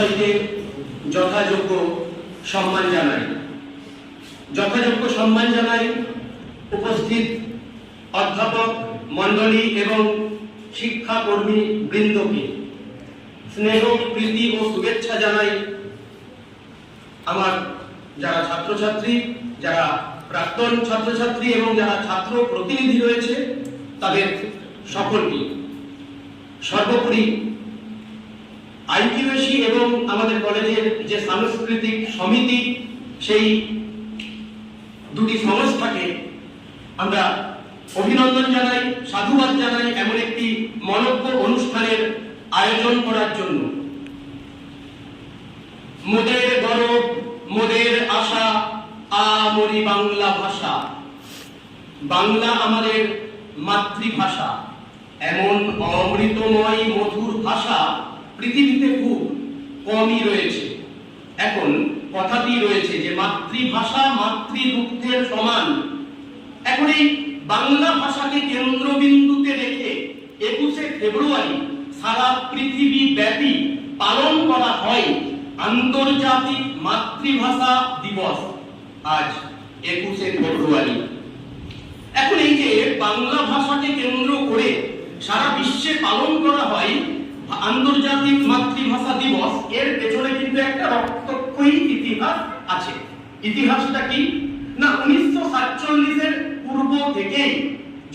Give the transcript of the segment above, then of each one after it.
মহাশয়কে যথাযোগ্য সম্মান জানাই। যথাযোগ্য সম্মান জানাই উপস্থিত অধ্যাপক মণ্ডলী এবং শিক্ষাকর্মী বৃন্দকে। স্নেহ, প্রীতি ও শুভেচ্ছা জানাই আমার যারা ছাত্রছাত্রী, যারা প্রাক্তন ছাত্রছাত্রী এবং যারা ছাত্র প্রতিনিধি রয়েছে তাদের সকলকে। সর্বোপরি আইকিউএসি এবং আমাদের কলেজের যে সাংস্কৃতিক সমিতি, সেই দুটি সংস্থাকে আমরা অভিনন্দন জানাই, সাধুবাদ জানাই এমন একটি মনোজ্ঞ অনুষ্ঠানের আয়োজন করার জন্য। মোদের গৌরব, মোদের আশা, আমরি বাংলা ভাষা। বাংলা আমাদের মাতৃভাষা। এমন অমৃতময় মধুর ভাষা পৃথিবীতে খুব কমই রয়েছে। এখন কথাটি রয়েছে যে মাতৃভাষা মাতৃদুগ্ধের সমান। এখন এই বাংলা ভাষাকে কেন্দ্রবিন্দুতে রেখে 21শে ফেব্রুয়ারি সারা পৃথিবী ব্যাপী পালন করা হয় আন্তর্জাতিক মাতৃভাষা দিবস। আজ 21শে ফেব্রুয়ারি। এখন এই যে বাংলা ভাষাকে কেন্দ্র করে সারা বিশ্বে পালন করা হয় আন্তর্জাতিক মাতৃভাষা দিবস, এর পেছনে কিন্তু একটা রক্তক্ষয়ী ইতিহাস আছে। ইতিহাসটা কি না, 1947-এর পূর্ব থেকেই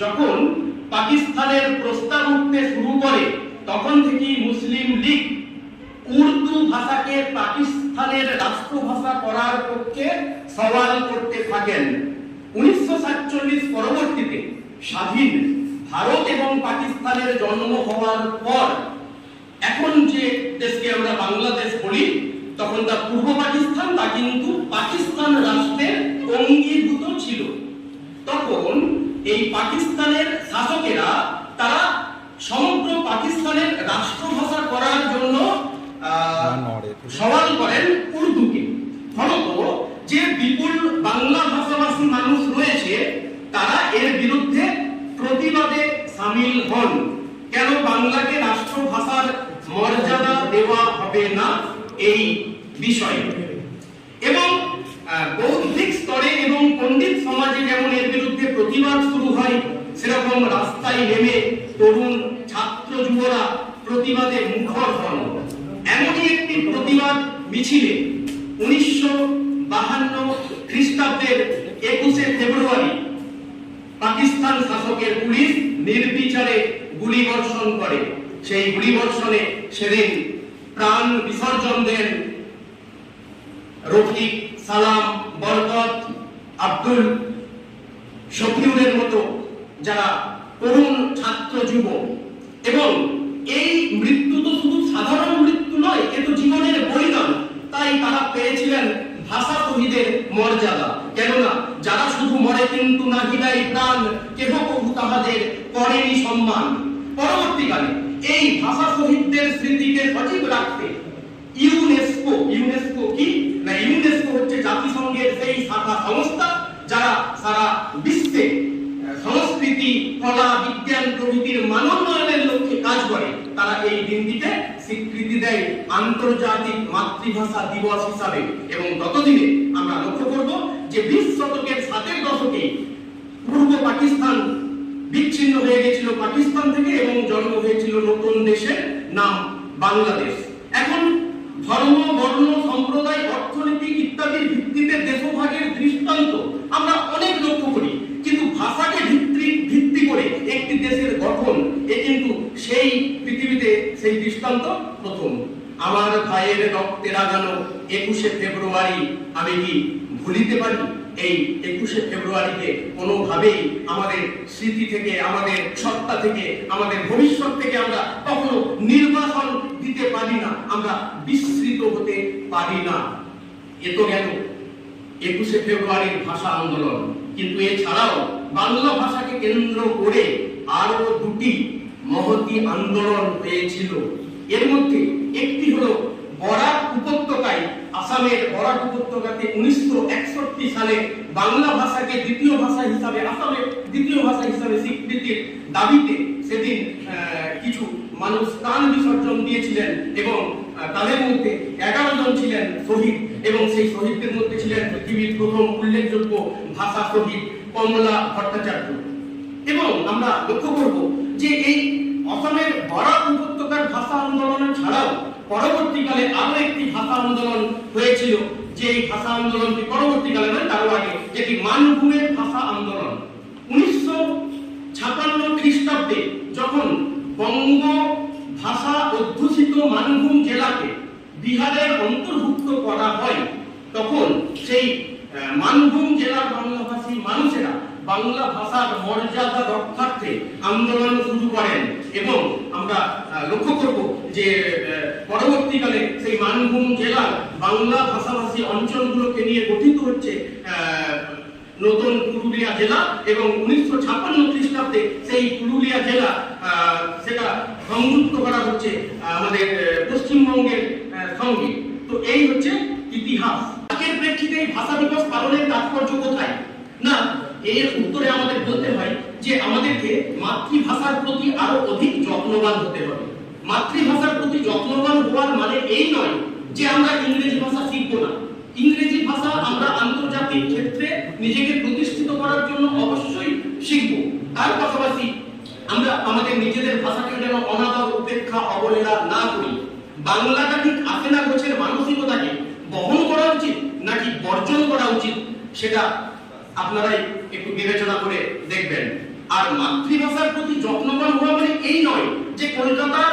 যখন পাকিস্তানের প্রস্তাব উঠতে শুরু করে তখন থেকেই মুসলিম লীগ উর্দু ভাষাকে পাকিস্তানের রাষ্ট্রভাষা করার পক্ষে সওয়াল করতে থাকেন। 1947 পরবর্তীতে স্বাধীন ভারত এবং পাকিস্তানের জন্ম হওয়ার পর এখন যে দেশকে আমরা বাংলাদেশ বলি, তখন তা পূর্ব পাকিস্তান, তা কিন্তু পাকিস্তান রাষ্ট্রের অঙ্গীভূত ছিল। তখন এই পাকিস্তানের শাসকেরা তারা সমগ্র পাকিস্তানের রাষ্ট্রভাষা করার জন্য সওয়াল করেন উর্দুকে। ফলত যে বিপুল বাংলা ভাষাভাষী মানুষ রয়েছে তারা এর বিরুদ্ধে প্রতিবাদে সামিল হন। কেন বাংলাকে রাষ্ট্রভাষার মর্যাদা দেওয়া হবে না এই বিষয়ে। এবং বৌদ্ধিক স্তরে এবং পণ্ডিত সমাজে যেমন এর বিরুদ্ধে প্রতিবাদ শুরু হয়, সেরকম রাস্তায় নেমে তরুণ ছাত্র যুবরা প্রতিবাদে মুখর হন। এমনই একটি প্রতিবাদ মিছিলে 1952 খ্রিস্টাব্দের 21শে ফেব্রুয়ারি পাকিস্তান শাসকের পুলিশ নির্বিচারে গুলিবর্ষণ করে। সেই গুলিবর্ষণে সেদিন প্রাণ বিসর্জন দেন রফিক, সালাম, বরকত, আব্দুল, শফিউলের মতো যারা তরুণ ছাত্র যুব। এবং এই মৃত্যু তো শুধু সাধারণ মৃত্যু নয়, এ তো জীবনের বলিদান। তাই তারা পেয়েছিলেন ভাষা শহীদের মর্যাদা। কেননা যারা শুধু মরে কিন্তু নাহি দেয় প্রাণ, কেহ প্রভু তাহাদের করেনি সম্মান। পরবর্তীকালে এই ভাষা শহীদদের স্মৃতিকে সজীব রাখতে ইউনেস্কো কি না, ইউনেস্কো হচ্ছে জাতিসংঘের সেই শাখা সংস্থা যারা সারা বিশ্বে সংস্কৃতি, কলা, বিজ্ঞান প্রভৃতির মানোন্নয়নের লক্ষ্যে কাজ করে। তারা এই দিনটিতে স্বীকৃতি দেয় আন্তর্জাতিক মাতৃভাষা দিবস হিসাবে। এবং ততদিনে আমরা লক্ষ্য করব যে 20 শতকের 7-এর দশকে পূর্ব পাকিস্তান বিচ্ছিন্ন হয়ে গেছিল পাকিস্তান থেকে এবং জন্ম হয়েছিল নতুন দেশের নাম বাংলাদেশ। এখন ধর্ম, বর্ণ, সম্প্রদায়, অর্থনীতি ইত্যাদির ভিত্তিতে দেশভাগের দৃষ্টান্ত আমরা অনেক লক্ষ্য করি, কিন্তু ভাষাকে ভিত্তি করে একটি দেশের গঠন, এ কিন্তু সেই পৃথিবীতে সেই দৃষ্টান্ত প্রথম। আমার ভাইয়ের রক্তে রাগানো 21শে ফেব্রুয়ারি আমি কি ভুলিতে পারি? এই 21শে ফেব্রুয়ারিকে কোনোভাবেই আমাদের স্মৃতি থেকে, আমাদের সত্তা থেকে, আমাদের ভবিষ্যৎ থেকে আমরা কখনো নির্বাসন দিতে পারি না, আমরা বিস্মৃত হতে পারি না। এ তো গেল 21শে ফেব্রুয়ারির ভাষা আন্দোলন, কিন্তু এছাড়াও বাংলা ভাষাকে কেন্দ্র করে আরো দুটি মহতী আন্দোলন হয়েছিল। এর মধ্যে একটি হলো বরাক উপত্যকায়, আসামের বরাক উপত্যকাতে 1961 সালে বাংলা ভাষাকে দ্বিতীয় ভাষা হিসাবে, আসামের দ্বিতীয় ভাষা হিসাবে স্বীকৃতির দাবিতে সেদিন কিছু মানুষ প্রাণ বিসর্জন দিয়েছিলেন এবং তাদের মধ্যে 11 জন ছিলেন শহীদ, এবং সেই শহীদদের মধ্যে ছিলেন পৃথিবীর প্রথম উল্লেখযোগ্য ভাষা শহীদ কমলা ভট্টাচার্য। এবং আমরা লক্ষ্য করব যে এই অসমের বরাক উপত্যকার ভাষা আন্দোলন ছাড়াও পরবর্তীকালে আরো একটি ভাষা আন্দোলন হয়েছিল, যে এই ভাষা আন্দোলনটি পরবর্তীকালে নয় তারও আগে, যেটি মানভূমের ভাষা আন্দোলন। 1956 খ্রিস্টাব্দে যখন বঙ্গ ভাষা অধ্যুষিত মানভূম জেলাকে বিহারের অন্তর্ভুক্ত করা হয়, তখন সেই মানভূম জেলার বাংলাভাষী মানুষেরা বাংলা ভাষার মর্যাদা রক্ষার্থে আন্দোলন শুরু করেন। এবং আমরা লক্ষ্য করব যে পরবর্তীকালে সেই মানভূম জেলার বাংলা ভাষাভাষী অঞ্চলগুলোকে নিয়ে গঠিত হচ্ছে নতুন পুরুলিয়া জেলা, এবং 1956 খ্রিস্টাব্দে সেই পুরুলিয়া জেলা সেটা সংযুক্ত করা হচ্ছে আমাদের পশ্চিমবঙ্গের সঙ্গে। তো এই হচ্ছে ইতিহাস। আজকের প্রেক্ষিতে এই ভাষা দিবস পালনের তাৎপর্য কোথায়? না, এর উত্তরে আমাদের বলতে হয় যে আমাদেরকে মাতৃভাষার প্রতি আরো অধিক যত্নবান হতে হবে। মাতৃভাষার প্রতি যত্নবান হওয়ার মানে এই নয় যে আমরা ইংরেজি ভাষা শিখব না। ইংরেজি ভাষা আমরা আন্তর্জাতিক ক্ষেত্রে নিজেকে প্রতিষ্ঠিত করার জন্য অবশ্যই শিখব। তার পাশাপাশি আমরা আমাদের নিজেদের ভাষাকে যেন অনাদর, উপেক্ষা, অবহেলা না করি। বাংলাটা ঠিক আসে না গোছের মানসিকতাকে বহন করা উচিত নাকি বর্জন করা উচিত, সেটা আপনারাই একটু বিবেচনা করে দেখবেন। আর মাতৃভাষার প্রতি যত্নবান হওয়া মানে এই নয় যে কলকাতার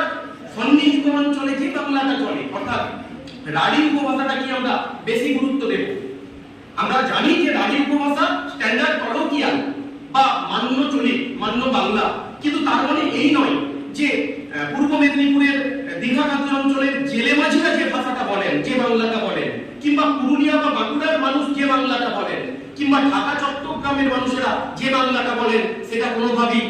সন্নিহিত অঞ্চলে যে বাংলাটা চলে, অর্থাৎ রাঢ়ী উপভাষাটাকে আমরা বেশি গুরুত্ব দেব। আমরা জানি যে রাঢ়ী উপভাষা স্ট্যান্ডার্ড কলোকিয়াল বা মান্য চলিত, মান্য বাংলা, কিন্তু তার মানে এই নয় যে পূর্ব মেদিনীপুরের দীঘাঘাটি অঞ্চলের জেলে মাঝিরা যে ভাষাটা বলেন, যে বাংলাটা বলেন, কিংবা পুরুলিয়া বা বাঁকুড়ার মানুষ যে বাংলাটা বলেন, কিংবা ঢাকা চট্টগ্রামের মানুষেরা যে বাংলাটা বলেন, সেটা কোনোভাবেই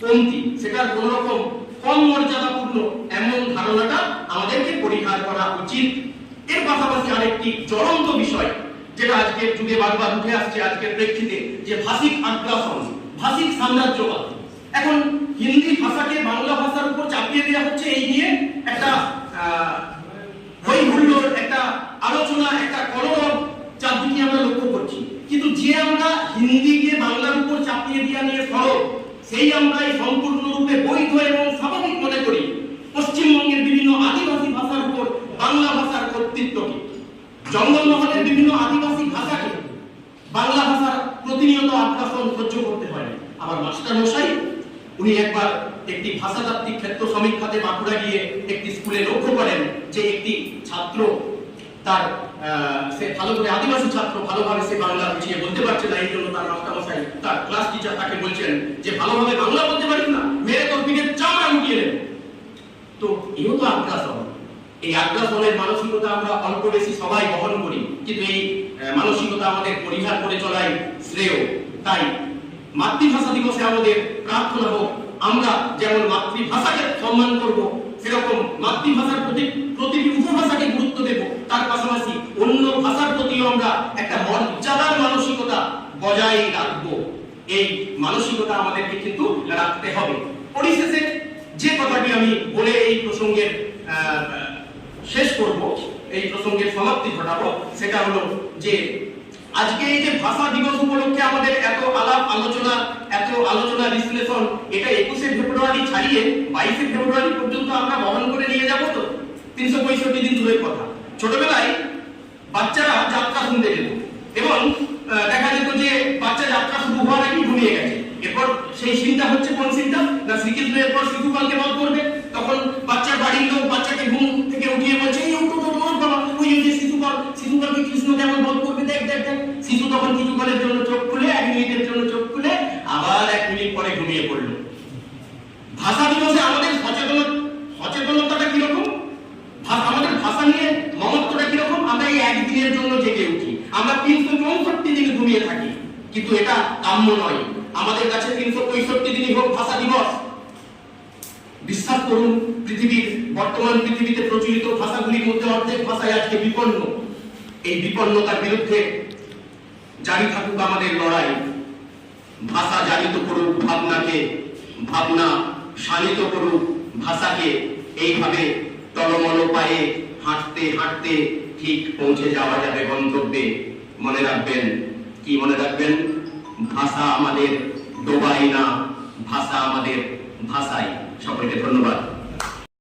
কমতি, সেটার কোন রকম কম মর্যাদাপূর্ণ, এমন ধারণাটা আমাদেরকে পরিহার করা উচিত। এর পাশাপাশি আরেকটি জ্বলন্ত বিষয় যেটা আজকের যুগে বারবার উঠে আসছে আজকের প্রেক্ষিতে, যে ভাষিক আগ্রাসন, ভাষিক সাম্রাজ্যবাদ। এখন হিন্দি ভাষাকে বাংলা ভাষার উপর চাপিয়ে দেওয়া হচ্ছে, এই নিয়ে একটা হই হুল্লোড়, একটা আলোচনা, একটা কলরব চারদিকে আমরা লক্ষ্য করছি। কিন্তু যে আমরা হিন্দিকে বাংলার উপর চাপিয়ে দেওয়া নিয়ে সরব, সেই আমরাই সম্পূর্ণরূপে বৈধ এবং স্বাভাবিক মনে করি পশ্চিমবঙ্গের বিভিন্ন আদিবাসী ভাষার উপর বাংলা ভাষার কর্তৃত্বকে। জঙ্গলমহলের বিভিন্ন আদিবাসী ভাষাকে বাংলা ভাষার প্রতিনিয়ত আগ্রাসন সহ্য করতে হয়। আমার মাস্টার মশাই উনি একবার একটি ভাষাতাত্ত্বিক ক্ষেত্র সমীক্ষাতে বাঁকুড়া গিয়ে একটি স্কুলে লক্ষ্য করেন যে একটি ছাত্র তার সে ভালো করে, আদিবাসী ছাত্র, ভালোভাবে সে বাংলা বুঝিয়ে বলতে পারছে না, এই জন্য তার মাস্টার মশাই, তার ক্লাস টিচার তাকে বলছেন যে ভালোভাবে বাংলা বলতে পারিস না, মেরে তোর পিঠের চামড়া উঠিয়ে নেব। তো এও তো আগ্রাসন। এই আগ্রাসনের মানসিকতা আমরা অল্প বেশি সবাই বহন করি, কিন্তু এই মানসিকতা আমাদের পরিহার করে চলাই শ্রেয়। তাই মাতৃভাষা দিবসে আমাদের প্রার্থনা হোক আমরা যেমন মাতৃভাষাকে সম্মান করব, সেরকম মাতৃভাষার প্রতিটি উপভাষাকে গুরুত্ব দেব। তার পাশাপাশি অন্য ভাষার প্রতিও আমরা একটা মর্যাদার মানসিকতা বজায় রাখবো। এই মানসিকতা আমাদেরকে কিন্তু রাখতে হবে। পরিশেষে যে কথাটি আমি বলে এই প্রসঙ্গের শেষ করব, এই প্রসঙ্গের সমাপ্তি ঘটাবো, সেটা হলো যে আজকে এই যে ভাষা দিবস উপলক্ষে আমাদের এত আলাপ আলোচনা, এত আলোচনা বিশ্লেষণ, এটা 21শে ফেব্রুয়ারি ছাড়িয়ে 22শে ফেব্রুয়ারি পর্যন্ত আমরা বহন করে নিয়ে যাব। তো 365 দিন দূরের কথা। ছোটবেলায় বাচ্চারা যাত্রা শুনতে যেত এবং দেখা যেত যে বাচ্চা যাত্রা শুরু হওয়ার আগেই ঘুমিয়ে গেছে। এরপর সেই সিনটা হচ্ছে কোন সিনটা না, শ্রীকৃষ্ণ এরপর শিশুপালকে বধ করবে, তখন বাচ্চার বাড়ির লোক বাচ্চাকে ঘুম থেকে উঠিয়ে বলছে এই উঠো বাবা, ওই যে শিশুপালকে কৃষ্ণ কেমন বধ করবে, দেখ দেখ দেখ। শিশু তখন কিছুক্ষণের জন্য চোখ খুলে, 1 মিনিটের জন্য চোখ খুলে, আবার 1 মিনিট পরে ঘুমিয়ে পড়লো। ভাষা দিবসে আমাদের সচেতনতাটা কিরকম, আমাদের ভাষা নিয়ে মমত্বটা কিরকম? আমরা এই 1 দিনের জন্য জেগে উঠি, আমরা 364 দিন ঘুমিয়ে থাকি, কিন্তু এটা কাম্য নয়। আমাদের কাছে 365 দিনই হোক ভাষা দিবস। বিশ্বাস করুন, বর্তমান পৃথিবীতে প্রচলিত ভাষাগুলির মধ্যে অর্ধেক ভাষায় আজকে বিপন্ন। এই বিপন্নতার বিরুদ্ধে জারি থাকুক আমাদের লড়াই। ভাষা জানিত করুক ভাবনাকে, ভাবনা শানিত করুক ভাষাকে। এইভাবে টলমল পায়ে হাঁটতে হাঁটতে ঠিক পৌঁছে যাওয়া যাবে গন্তব্যে। মনে রাখবেন, কি মনে রাখবেন? ভাষা আমাদের ডোবাই না, ভাষা আমাদের ভাষাই। সকলকে ধন্যবাদ।